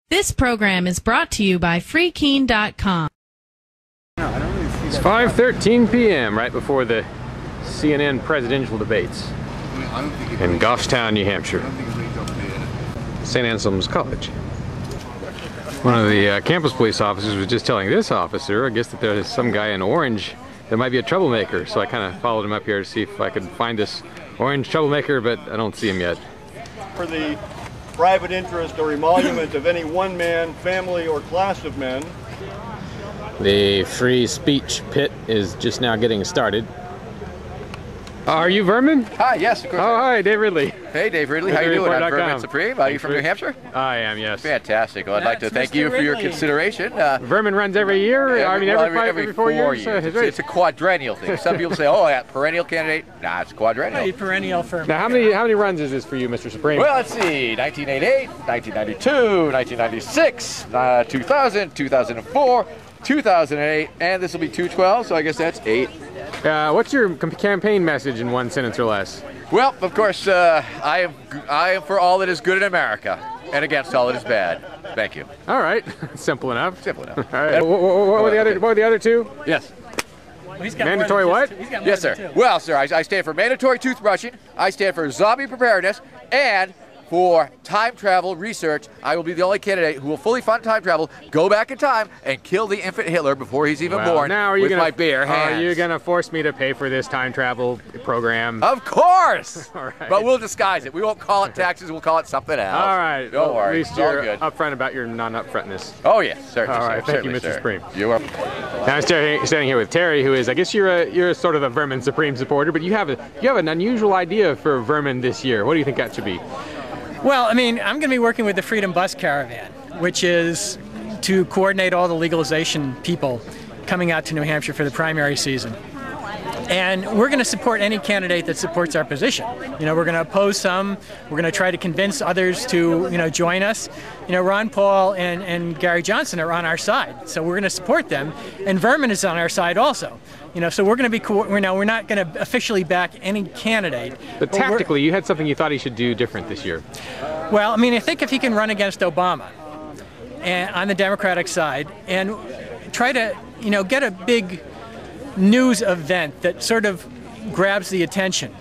This program is brought to you by freekeen.com. It's 5:13 p.m. right before the CNN presidential debates in Goffstown, New Hampshire. St. Anselm's College. One of the campus police officers was just telling this officer, I guess, that there's some guy in orange that might be a troublemaker. So I kind of followed him up here to see if I could find this orange troublemaker, but I don't see him yet. For the private interest or emolument of any one man, family, or class of men. The free speech pit is just now getting started. Are you Vermin? Hi, yes, of course. Oh, hi, Dave Ridley. Hey, Dave Ridley. How you doing? I'm Vermin Supreme. Are you from New Hampshire? I am, yes. Fantastic. Well, I'd like to thank you for your consideration. Vermin runs every year? I mean, every 4 years? It's a quadrennial thing. Some people say, oh, yeah, perennial candidate. Nah, it's quadrennial. Perennial for Now, how many runs is this for you, Mr. Supreme? Well, let's see. 1988, 1992, 1996, 2000, 2004, 2008, and this will be 212, so I guess that's 8. What's your campaign message in one sentence or less? Well, of course, I am for all that is good in America and against all that is bad. Thank you. All right, simple enough. Simple enough. All right. What were the other two? Yes. Mandatory what? Yes, sir. Well, sir, I stand for mandatory toothbrushing. I stand for zombie preparedness, and for time travel research. I will be the only candidate who will fully fund time travel, go back in time, and kill the infant Hitler before he's even born now with my bare hands. Are you going to force me to pay for this time travel program? Of course! All right. But we'll disguise it. We won't call it taxes, we'll call it something else. All right. Don't worry. At least you're upfront about your non-upfrontness. Oh, yes. Certainly, all right. Sir. Thank you, Mr. Sir. Supreme. You are. Now I'm standing here with Terry, who is, I guess you're sort of a Vermin Supreme supporter, but you have an unusual idea for Vermin this year. What do you think that should be? Well, I mean, I'm going to be working with the Freedom Bus Caravan, which is to coordinate all the legalization people coming out to New Hampshire for the primary season. And we're going to support any candidate that supports our position. You know, we're going to oppose some. We're going to try to convince others to, join us. You know, Ron Paul and Gary Johnson are on our side, so we're going to support them. And Vermin is on our side also. You know, so we're going to be we're not going to officially back any candidate. But tactically, you had something you thought he should do different this year. Well, I mean, I think if he can run against Obama and on the Democratic side and try to, get a big news event that sort of grabs the attention.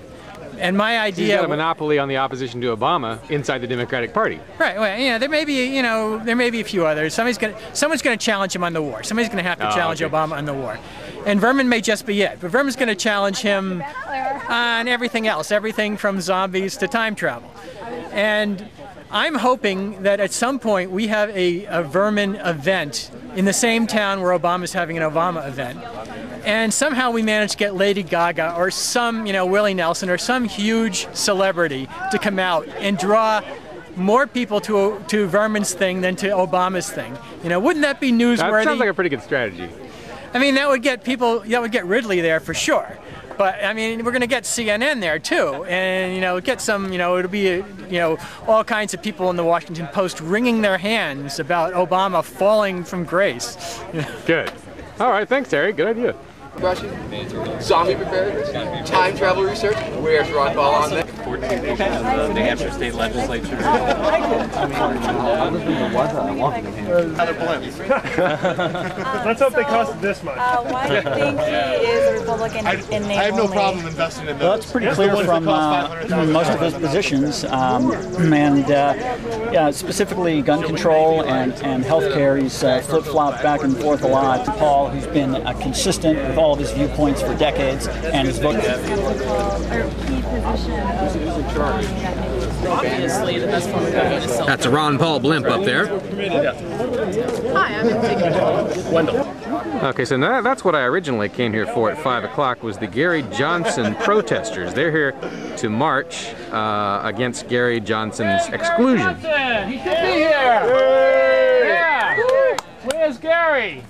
And my idea... He's got a monopoly on the opposition to Obama inside the Democratic Party. Right. Well, there may be, there may be a few others. Someone's going to challenge him on the war. Somebody's going to have to challenge Obama on the war. And Vermin may just be it. But Vermin's going to challenge him on everything else, everything from zombies to time travel. And I'm hoping that at some point we have a Vermin event in the same town where Obama's having an Obama event. And somehow we managed to get Lady Gaga or some, Willie Nelson or some huge celebrity to come out and draw more people to Vermin's thing than to Obama's thing. Wouldn't that be newsworthy? That sounds like a pretty good strategy. I mean, that would get people, that would get Ridley there for sure. But, I mean, we're going to get CNN there, too. And, get some, it'll be, all kinds of people in the Washington Post wringing their hands about Obama falling from grace. Good. All right, thanks, Terry. Good idea. Zombie preparedness, time travel research. Where's Ron Paul on that? 14 days of the New Hampshire State Legislature. Another blimp. Let's hope they cost this much. Why do you think he is a Republican in name I have no only? problem investing in those. Well, that's pretty clear from most of his positions, specifically gun control and health care. He's flip-flopped back and forth a lot. Paul, who's been consistent with all of his viewpoints for decades, and his vote. Obviously, the best form of government is self. That's a Ron Paul blimp up there. Hi, I'm Wendell. Okay, so that's what I originally came here for at 5 o'clock, was the Gary Johnson protesters. They're here to march against Gary Johnson's exclusion. He should be here! Yeah! Where's Gary?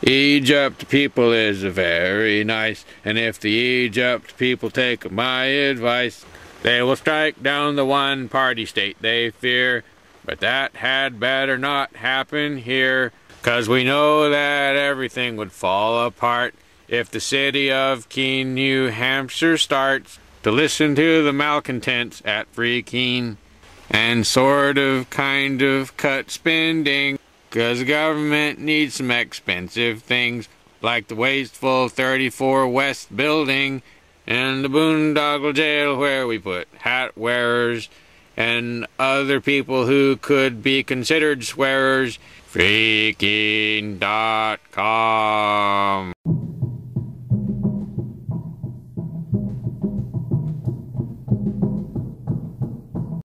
Egypt people is very nice, and if the Egypt people take my advice, they will strike down the one party state they fear. But that had better not happen here, 'cause we know that everything would fall apart if the city of Keene, New Hampshire starts to listen to the malcontents at Free Keene and sort of kind of cut spending, 'cause the government needs some expensive things like the wasteful 34 West building and the boondoggle jail where we put hat wearers and other people who could be considered swearers. Freaking.com